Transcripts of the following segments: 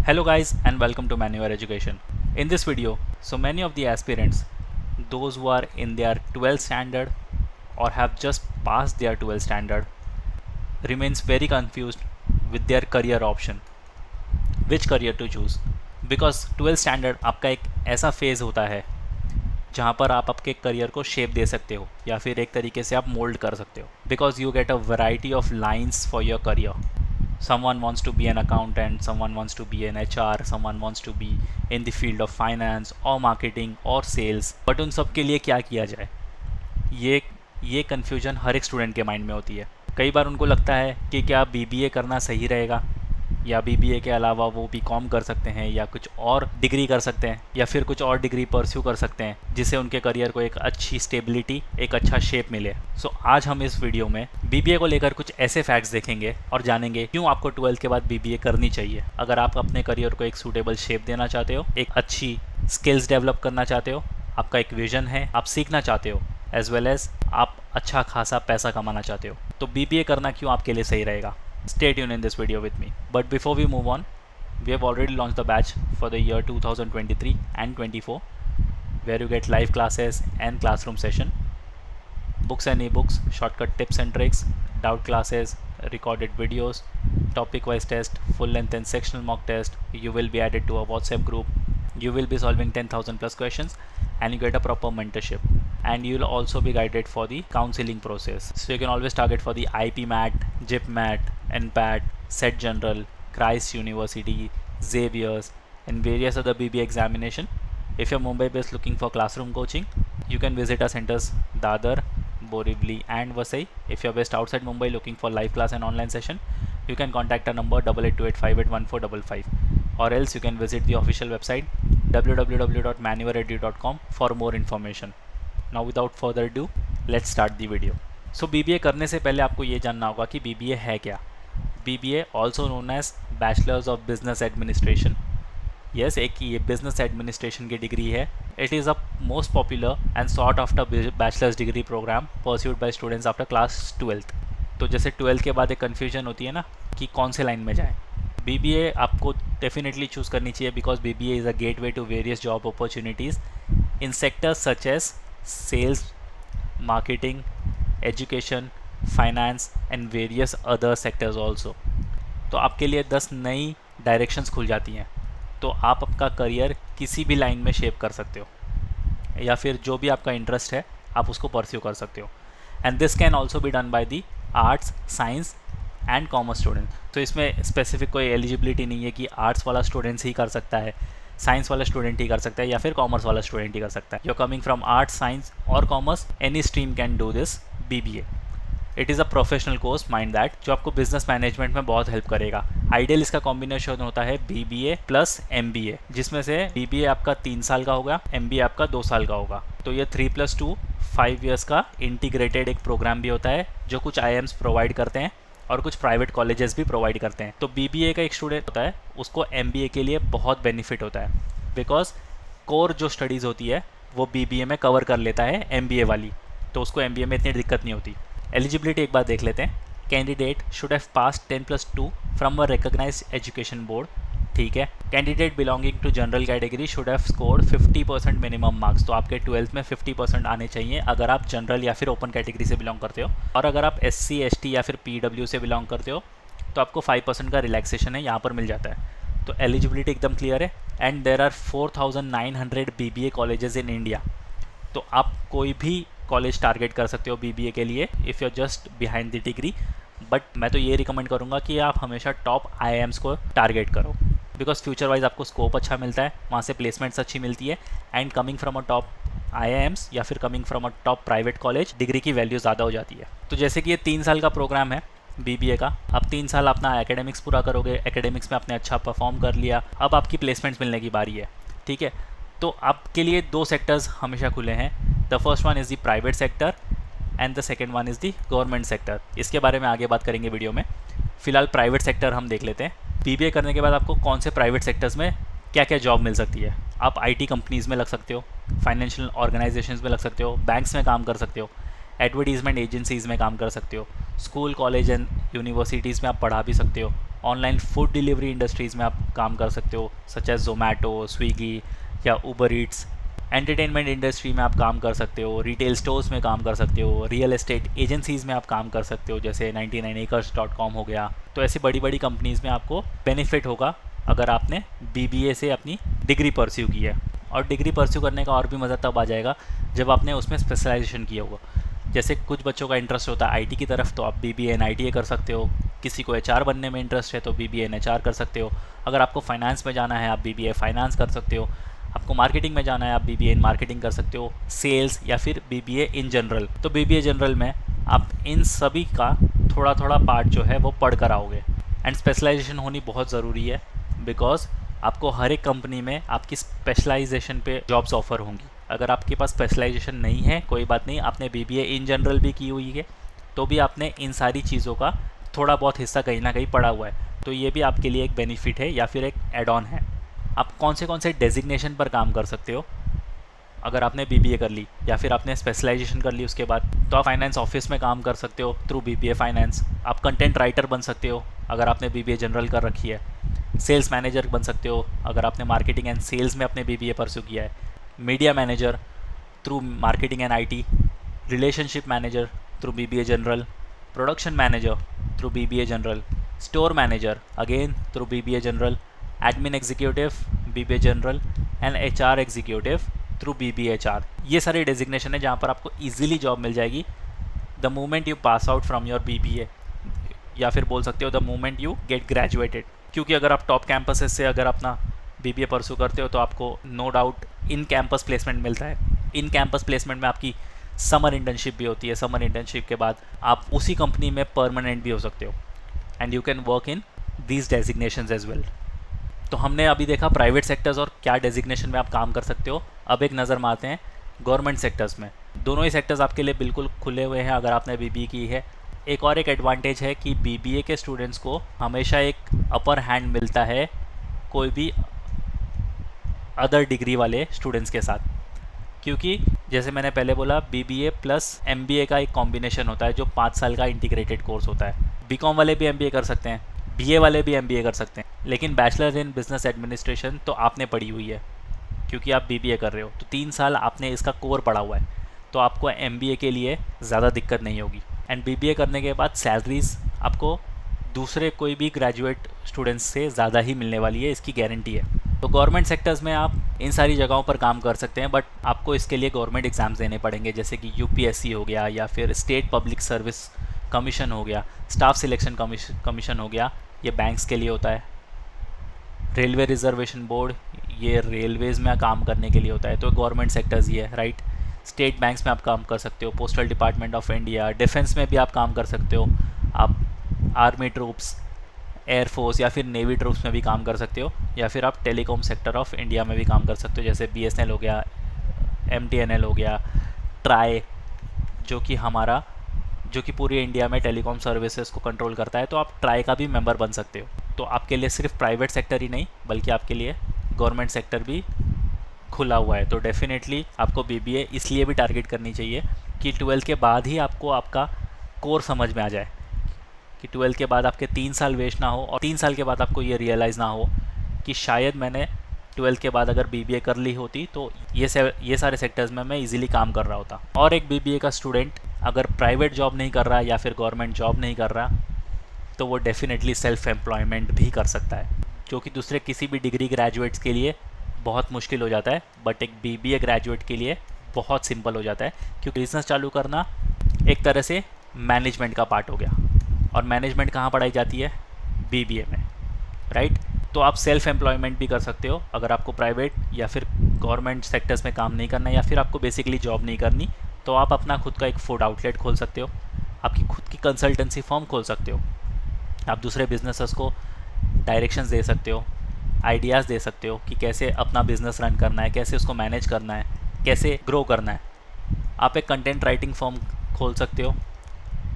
Hello guys and welcome to Manual Education. In this video, so many of the aspirants, those who are in their 12th standard or have just passed their 12th standard, remains very confused with their career option. Which career to choose? Because 12th standard आपका एक ऐसा phase होता है जहाँ पर आप आपके career को शेप दे सकते हो या फिर एक तरीके से आप मोल्ड कर सकते हो. Because you get a variety of lines for your career. Someone wants to be an accountant, someone wants to be an HR, someone wants to be in the field of finance or marketing or sales. But उन सब के लिए क्या किया जाए, ये confusion हर एक student के माइंड में होती है. कई बार उनको लगता है कि क्या BBA करना सही रहेगा या BBA के अलावा वो BCom कर सकते हैं या कुछ और डिग्री कर सकते हैं या फिर कुछ और डिग्री परस्यू कर सकते हैं जिससे उनके करियर को एक अच्छी स्टेबिलिटी, एक अच्छा शेप मिले. सो आज हम इस वीडियो में BBA को लेकर कुछ ऐसे फैक्ट्स देखेंगे और जानेंगे क्यों आपको 12th के बाद BBA करनी चाहिए. अगर आप अपने करियर को एक सूटेबल शेप देना चाहते हो, एक अच्छी स्किल्स डेवलप करना चाहते हो, आपका एक विजन है, आप सीखना चाहते हो, एज वेल एज आप अच्छा खासा पैसा कमाना चाहते हो, तो BBA करना क्यों आपके लिए सही रहेगा. Stay tuned in this video with me. But before we move on, we have already launched the batch for the year 2023 and 24 where you get live classes and classroom session, books and ebooks, shortcut tips and tricks, doubt classes, recorded videos, topic wise test, full length and sectional mock test. You will be added to a WhatsApp group. You will be solving 10,000 plus questions and you get a proper mentorship, and you will also be guided for the counseling process. So you can always target for the IPMAT, JIPMAT, NPAT, SET General, Christ University, Xavier's and various other BBA examination. If you're Mumbai based looking for classroom coaching, you can visit our centers Dadar, Borivali and Vasai. If you're based outside Mumbai looking for live class and online session, you can contact our number 8828581455, or else you can visit the official website www.manualedu.com for more information. Now without further ado, let's start the video. So BBA करने से पहले आपको ये जानना होगा कि BBA है क्या. BBA also known as Bachelors of Business Administration. Yes, एक ये बिजनेस एडमिनिस्ट्रेशन की डिग्री है. It is a most popular and sought after bachelor's degree programme pursued by students after class 12th. तो जैसे 12th के बाद एक कन्फ्यूजन होती है ना कि कौन से लाइन में जाएं. BBA आपको डेफिनेटली चूज़ करनी चाहिए because BBA is a gateway to various job opportunities in sectors such as sales, marketing, education, finance and various other sectors also. तो आपके लिए 10 नई डायरेक्शंस खुल जाती हैं. तो आप आपका करियर किसी भी लाइन में शेप कर सकते हो या फिर जो भी आपका इंटरेस्ट है आप उसको परस्यू कर सकते हो. And this can also be done by the arts, science and commerce student. तो इसमें स्पेसिफिक कोई एलिजिबिलिटी नहीं है कि आर्ट्स वाला स्टूडेंट्स ही कर सकता है, साइंस वाला स्टूडेंट ही कर सकता है या फिर कॉमर्स वाला स्टूडेंट ही कर सकता है. You are coming from arts, science और commerce, any stream can do this BBA. It is a professional course, mind that, जो आपको बिजनेस मैनेजमेंट में बहुत हेल्प करेगा. आइडियल इसका कॉम्बिनेशन होता है BBA प्लस MBA, जिसमें से BBA आपका 3 साल का होगा, MBA आपका 2 साल का होगा. तो ये 3+2 5 ईयर्स का इंटीग्रेटेड एक प्रोग्राम भी होता है जो कुछ IIMs प्रोवाइड करते हैं और कुछ प्राइवेट कॉलेजेस भी प्रोवाइड करते हैं. तो BBA का एक स्टूडेंट होता है उसको MBA के लिए बहुत बेनिफिट होता है बिकॉज कोर जो स्टडीज़ होती है वो BBA में कवर कर लेता है MBA वाली, तो उसको MBA में इतनी दिक्कत नहीं होती. एलिजिबिलिटी एक बार देख लेते हैं. Candidate should have pass 10+2 from a recognised education board. ठीक है. Candidate belonging to general category should have scored 50% minimum marks. तो आपके 12th में 50% आने चाहिए अगर आप जनरल या फिर ओपन कैटेगरी से बिलोंग करते हो. और अगर आप SC, ST या फिर PW से बिलोंग करते हो तो आपको 5% का रिलैक्सेशन है यहाँ पर मिल जाता है. तो एलिजिबिलिटी एकदम क्लियर है. And there are 4900 BBA colleges in India. तो आप कोई भी कॉलेज टारगेट कर सकते हो BBA के लिए if you are just behind the degree. But मैं तो ये रिकमेंड करूँगा कि आप हमेशा टॉप IIMs को टारगेट करो बिकॉज फ्यूचर वाइज आपको स्कोप अच्छा मिलता है, वहाँ से प्लेसमेंट्स अच्छी मिलती है. And coming from a top IIMs या फिर coming from a top private college, degree की वैल्यू ज़्यादा हो जाती है. तो जैसे कि ये 3 साल का प्रोग्राम है BBA का. आप 3 साल अपना एकेडमिक्स पूरा करोगे, एकेडमिक्स में आपने अच्छा परफॉर्म कर लिया, अब आपकी प्लेसमेंट्स मिलने की बारी है. ठीक है. तो आपके लिए 2 सेक्टर्स हमेशा खुले हैं. The first one is the private sector and the second one is the government sector. इसके बारे में आगे बात करेंगे वीडियो में. फिलहाल प्राइवेट सेक्टर हम देख लेते हैं. BBA करने के बाद आपको कौन से प्राइवेट सेक्टर्स में क्या क्या जॉब मिल सकती है. आप IT कंपनीज़ में लग सकते हो, फाइनेंशियल ऑर्गेनाइजेशंस में लग सकते हो, बैंक्स में काम कर सकते हो, एडवर्टीज़मेंट एजेंसीज़ में काम कर सकते हो, स्कूल, कॉलेज एंड यूनिवर्सिटीज़ में आप पढ़ा भी सकते हो, ऑनलाइन फूड डिलीवरी इंडस्ट्रीज़ में आप काम कर सकते हो, सच एज जोमेटो, स्विगी या उबर ईट्स। एंटरटेनमेंट इंडस्ट्री में आप काम कर सकते हो, रिटेल स्टोर्स में काम कर सकते हो, रियल एस्टेट एजेंसीज़ में आप काम कर सकते हो, जैसे 99acres.com हो गया। तो ऐसी बड़ी बड़ी कंपनीज़ में आपको बेनिफिट होगा अगर आपने BBA से अपनी डिग्री परस्यू की है। और डिग्री परस्यू करने का और भी मज़ा तब आ जाएगा जब आपने उसमें स्पेशलाइजेशन किया होगा। जैसे कुछ बच्चों का इंटरेस्ट होता है आईटी की तरफ, तो आप BBA in ITA कर सकते हो। किसी को HR बनने में इंटरेस्ट है तो BBA in HR कर सकते हो। अगर आपको फाइनेंस में जाना है आप BBA फाइनेंस कर सकते हो। आपको मार्केटिंग में जाना है आप BBA इन मार्केटिंग कर सकते हो, सेल्स या फिर BBA इन जनरल। तो BBA जनरल में आप इन सभी का थोड़ा थोड़ा पार्ट जो है वो पढ़ कर आओगे। एंड स्पेशलाइजेशन होनी बहुत ज़रूरी है, बिकॉज आपको हर एक कंपनी में आपकी स्पेशलाइजेशन पे जॉब्स ऑफर होंगी। अगर आपके पास स्पेशलाइजेशन नहीं है कोई बात नहीं, आपने BBA इन जनरल भी की हुई है तो भी आपने इन सारी चीज़ों का थोड़ा बहुत हिस्सा कहीं ना कहीं पढ़ा हुआ है, तो ये भी आपके लिए एक बेनिफिट है या फिर एक एड ऑन है। आप कौन से डेजिग्नेशन पर काम कर सकते हो अगर आपने BBA कर ली या फिर आपने स्पेशलाइजेशन कर ली उसके बाद, तो आप फाइनेंस ऑफिस में काम कर सकते हो थ्रू BBA फाइनेंस। आप कंटेंट राइटर बन सकते हो अगर आपने BBA जनरल कर रखी है। सेल्स मैनेजर बन सकते हो अगर आपने मार्केटिंग एंड सेल्स में अपने BBA परस्यू किया है। Media manager through marketing and IT। Relationship manager through BBA general. Production manager through BBA general. Store manager again through BBA general. Admin executive BBA general and HR executive through BBA HR। ये सारे designation है जहाँ पर आपको easily job मिल जाएगी the moment you pass out from your BBA, या फिर बोल सकते हो the moment you get graduated. क्योंकि अगर आप टॉप कैंपसेस से अगर अपना BBA परस्यू करते हो तो आपको no doubt in campus placement मिलता है। इन कैंपस प्लेसमेंट में आपकी समर इंटर्नशिप भी होती है। समर इंटर्नशिप के बाद आप उसी कंपनी में परमानेंट भी हो सकते हो and you can work in these designations as well. तो हमने अभी देखा प्राइवेट सेक्टर्स और क्या डेजिग्नेशन में आप काम कर सकते हो। अब एक नज़र मारते हैं गवर्नमेंट सेक्टर्स में। दोनों ही सेक्टर्स आपके लिए बिल्कुल खुले हुए हैं अगर आपने BBA की है। एक और एक एडवांटेज है कि BBA के स्टूडेंट्स को हमेशा एक अपर हैंड मिलता है कोई भी अदर डिग्री वाले स्टूडेंट्स के साथ, क्योंकि जैसे मैंने पहले बोला BBA प्लस MBA का एक कॉम्बिनेशन होता है जो 5 साल का इंटीग्रेटेड कोर्स होता है। BCom वाले भी MBA कर सकते हैं, BA वाले भी MBA कर सकते हैं, लेकिन बैचलर इन बिजनेस एडमिनिस्ट्रेशन तो आपने पढ़ी हुई है क्योंकि आप BBA कर रहे हो, तो 3 साल आपने इसका कोर पढ़ा हुआ है, तो आपको MBA के लिए ज़्यादा दिक्कत नहीं होगी। एंड BBA करने के बाद सैलरीज आपको दूसरे कोई भी ग्रेजुएट स्टूडेंट्स से ज़्यादा ही मिलने वाली है, इसकी गारंटी है। तो गवर्नमेंट सेक्टर्स में आप इन सारी जगहों पर काम कर सकते हैं, बट आपको इसके लिए गवर्नमेंट एग्ज़ाम्स देने पड़ेंगे, जैसे कि UPSC हो गया या फिर स्टेट पब्लिक सर्विस कमीशन हो गया, स्टाफ सिलेक्शन कमीशन हो गया, ये बैंक्स के लिए होता है। रेलवे रिजर्वेशन बोर्ड, ये रेलवेज़ में काम करने के लिए होता है। तो गवर्नमेंट सेक्टर्स ये है, राइट। स्टेट बैंक्स में आप काम कर सकते हो, postal department of India, defence में भी आप काम कर सकते हो, आप आर्मी ट्रूप्स, एयरफोर्स या फिर नेवी ट्रूप्स में भी काम कर सकते हो, या फिर आप टेलीकॉम सेक्टर ऑफ इंडिया में भी काम कर सकते हो, जैसे BSNL हो गया, MTNL हो गया, ट्राई जो कि पूरी इंडिया में टेलीकॉम सर्विसेज को कंट्रोल करता है, तो आप ट्राई का भी मेंबर बन सकते हो। तो आपके लिए सिर्फ प्राइवेट सेक्टर ही नहीं बल्कि आपके लिए गवर्नमेंट सेक्टर भी खुला हुआ है। तो डेफिनेटली आपको BBA इसलिए भी टारगेट करनी चाहिए कि 12th के बाद ही आपको आपका कोर समझ में आ जाए, कि 12th के बाद आपके 3 साल वेस्ट ना हो और 3 साल के बाद आपको ये रियलाइज़ ना हो कि शायद मैंने 12th के बाद अगर BBA कर ली होती तो ये सारे सेक्टर्स में मैं इजीली काम कर रहा होता। और एक BBA का स्टूडेंट अगर प्राइवेट जॉब नहीं कर रहा या फिर गवर्नमेंट जॉब नहीं कर रहा तो वो डेफिनेटली सेल्फ एम्प्लॉयमेंट भी कर सकता है, जो कि दूसरे किसी भी डिग्री ग्रेजुएट्स के लिए बहुत मुश्किल हो जाता है, बट एक BBA ग्रेजुएट के लिए बहुत सिंपल हो जाता है, क्योंकि बिज़नेस चालू करना एक तरह से मैनेजमेंट का पार्ट हो गया। और मैनेजमेंट कहाँ पढ़ाई जाती है? BBA में, राइट। तो आप सेल्फ एम्प्लॉयमेंट भी कर सकते हो अगर आपको प्राइवेट या फिर गवर्नमेंट सेक्टर्स में काम नहीं करना है या फिर आपको बेसिकली जॉब नहीं करनी, तो आप अपना खुद का एक फूड आउटलेट खोल सकते हो, आपकी खुद की कंसल्टेंसी फर्म खोल सकते हो, आप दूसरे बिजनेसेस को डायरेक्शंस दे सकते हो, आइडियाज़ दे सकते हो कि कैसे अपना बिज़नेस रन करना है, कैसे उसको मैनेज करना है, कैसे ग्रो करना है। आप एक कंटेंट राइटिंग फर्म खोल सकते हो।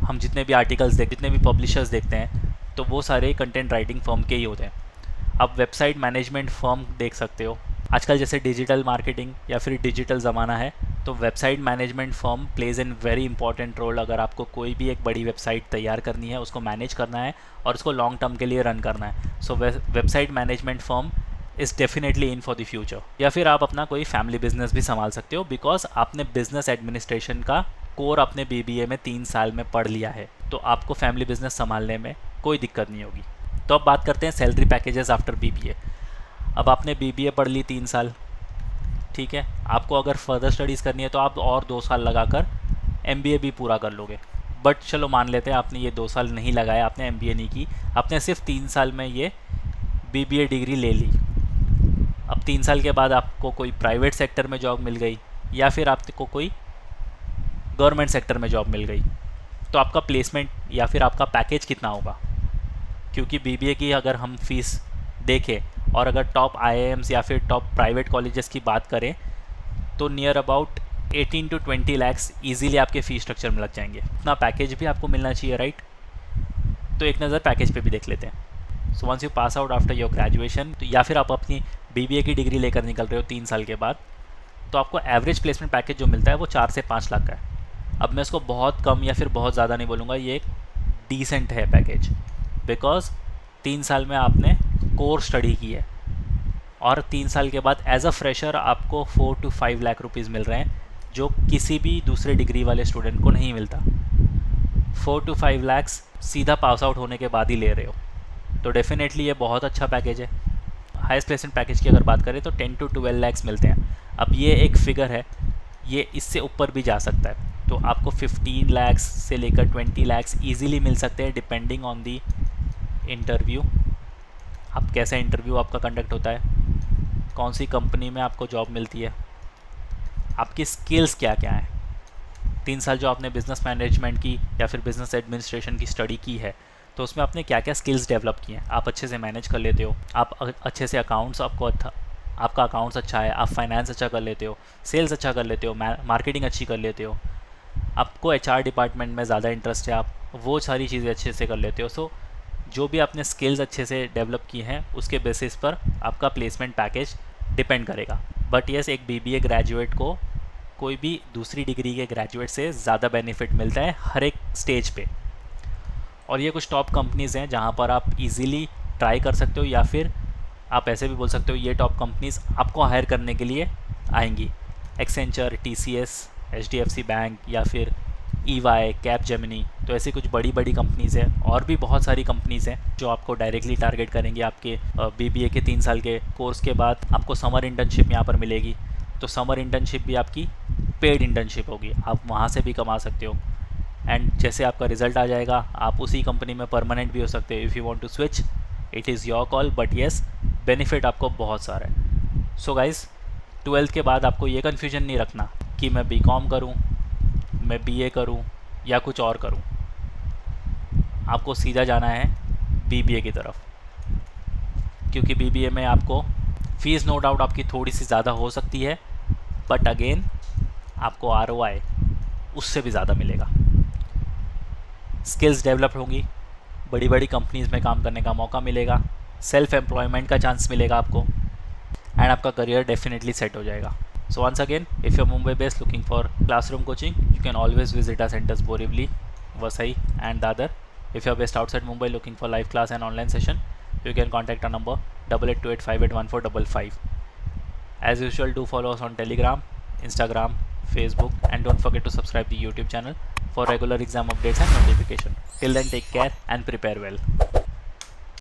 हम जितने भी आर्टिकल्स जितने भी पब्लिशर्स देखते हैं तो वो सारे कंटेंट राइटिंग फर्म के ही होते हैं। आप वेबसाइट मैनेजमेंट फर्म देख सकते हो। आजकल जैसे डिजिटल मार्केटिंग या फिर डिजिटल ज़माना है, तो website management firm plays an very important role. अगर आपको कोई भी एक बड़ी वेबसाइट तैयार करनी है, उसको मैनेज करना है और उसको लॉन्ग टर्म के लिए रन करना है, सो website management firm is definitely in for the future. या फिर आप अपना कोई फैमिली बिजनेस भी संभाल सकते हो, बिकॉज आपने बिजनेस एडमिनिस्ट्रेशन का कोर अपने BBA में 3 साल में पढ़ लिया है, तो आपको फैमिली बिजनेस संभालने में कोई दिक्कत नहीं होगी। तो अब बात करते हैं सैलरी पैकेजेस आफ्टर BBA। अब आपने BBA पढ़ ली 3 साल, ठीक है, आपको अगर फर्दर स्टडीज़ करनी है तो आप और 2 साल लगाकर MBA भी पूरा कर लोगे। बट चलो मान लेते हैं आपने ये 2 साल नहीं लगाया, आपने MBA नहीं की, आपने सिर्फ 3 साल में ये BBA डिग्री ले ली। अब 3 साल के बाद आपको कोई प्राइवेट सेक्टर में जॉब मिल गई या फिर आपको कोई गवर्नमेंट सेक्टर में जॉब मिल गई, तो आपका प्लेसमेंट या फिर आपका पैकेज कितना होगा? क्योंकि BBA की अगर हम फीस देखें और अगर टॉप IIMs या फिर टॉप प्राइवेट कॉलेजेस की बात करें तो near about 18 to 20 lakhs easily आपके फ़ी स्ट्रक्चर में लग जाएंगे। इतना पैकेज भी आपको मिलना चाहिए, राइट? तो एक नज़र पैकेज पे भी देख लेते हैं। So once you pass out after your graduation, तो या फिर आप अपनी BBA की डिग्री लेकर निकल रहे हो 3 साल के बाद, तो आपको एवरेज प्लेसमेंट पैकेज जो मिलता है वो 4 से 5 लाख का है। अब मैं इसको बहुत कम या फिर बहुत ज़्यादा नहीं बोलूँगा, ये एक डिसेंट है पैकेज, बिकॉज 3 साल में आपने कोर स्टडी की है और 3 साल के बाद एज अ फ्रेशर आपको 4 to 5 लाख रुपीज़ मिल रहे हैं, जो किसी भी दूसरे डिग्री वाले स्टूडेंट को नहीं मिलता। 4 to 5 lakhs सीधा पास आउट होने के बाद ही ले रहे हो, तो डेफिनेटली ये बहुत अच्छा पैकेज है। हाईएस्ट प्लेसमेंट पैकेज की अगर बात करें तो 10 to 12 lakhs मिलते हैं। अब ये एक फिगर है, ये इससे ऊपर भी जा सकता है, तो आपको 15 lakhs से लेकर 20 lakhs ईजिली मिल सकते हैं, डिपेंडिंग ऑन दी इंटरव्यू। आप कैसा इंटरव्यू आपका कंडक्ट होता है, कौन सी कंपनी में आपको जॉब मिलती है, आपकी स्किल्स क्या क्या हैं। 3 साल जो आपने बिज़नेस मैनेजमेंट की या फिर बिज़नेस एडमिनिस्ट्रेशन की स्टडी की है, तो उसमें आपने क्या क्या स्किल्स डेवलप किए हैं। आप अच्छे से मैनेज कर लेते हो, आप अच्छे से अकाउंट्स, आपका अकाउंट्स अच्छा है, आप फाइनेंस अच्छा कर लेते हो, सेल्स अच्छा कर लेते हो, मार्केटिंग अच्छी कर लेते हो, आपको HR डिपार्टमेंट में ज़्यादा इंटरेस्ट है, आप वो सारी चीज़ें अच्छे से कर लेते हो। सो जो भी आपने स्किल्स अच्छे से डेवलप की हैं उसके बेसिस पर आपका प्लेसमेंट पैकेज डिपेंड करेगा। बट यस, एक BBA ग्रेजुएट को कोई भी दूसरी डिग्री के ग्रेजुएट से ज़्यादा बेनिफिट मिलता है हर एक स्टेज पे। और ये कुछ टॉप कंपनीज़ हैं जहाँ पर आप इजीली ट्राई कर सकते हो, या फिर आप ऐसे भी बोल सकते हो ये टॉप कंपनीज़ आपको हायर करने के लिए आएंगी। एक्सेंचर, TCS, HDFC बैंक या फिर EY, कैपजेमिनी, तो ऐसी कुछ बड़ी बड़ी कंपनीज़ हैं। और भी बहुत सारी कंपनीज़ हैं जो आपको डायरेक्टली टारगेट करेंगी। आपके BBA के 3 साल के कोर्स के बाद आपको समर इंटर्नशिप यहाँ पर मिलेगी, तो समर इंटर्नशिप भी आपकी पेड इंटर्नशिप होगी, आप वहाँ से भी कमा सकते हो। एंड जैसे आपका रिज़ल्ट आ जाएगा आप उसी कंपनी में परमानेंट भी हो सकते हो। If you want to switch, it is your call, but yes, benefit आपको बहुत सारा है। सो गाइज़, 12th के बाद आपको ये कन्फ्यूजन नहीं रखना कि मैं BCom करूँ, मैं BA करूं या कुछ और करूं। आपको सीधा जाना है BBA की तरफ, क्योंकि BBA में आपको फ़ीस नो डाउट आपकी थोड़ी सी ज़्यादा हो सकती है, बट अगेन आपको ROI उससे भी ज़्यादा मिलेगा। स्किल्स डेवलप होंगी, बड़ी बड़ी कंपनीज़ में काम करने का मौका मिलेगा, सेल्फ एम्प्लॉयमेंट का चांस मिलेगा आपको, एंड आपका करियर डेफिनेटली सेट हो जाएगा। So once again, if you're Mumbai based looking for classroom coaching, you can always visit our centers Borivali, Vasai and Dadar. If you're based outside Mumbai looking for live class and online session, you can contact our number 8828581455. As usual, do follow us on Telegram, Instagram, Facebook, and don't forget to subscribe the YouTube channel for regular exam updates and notification. Till then, take care and prepare well.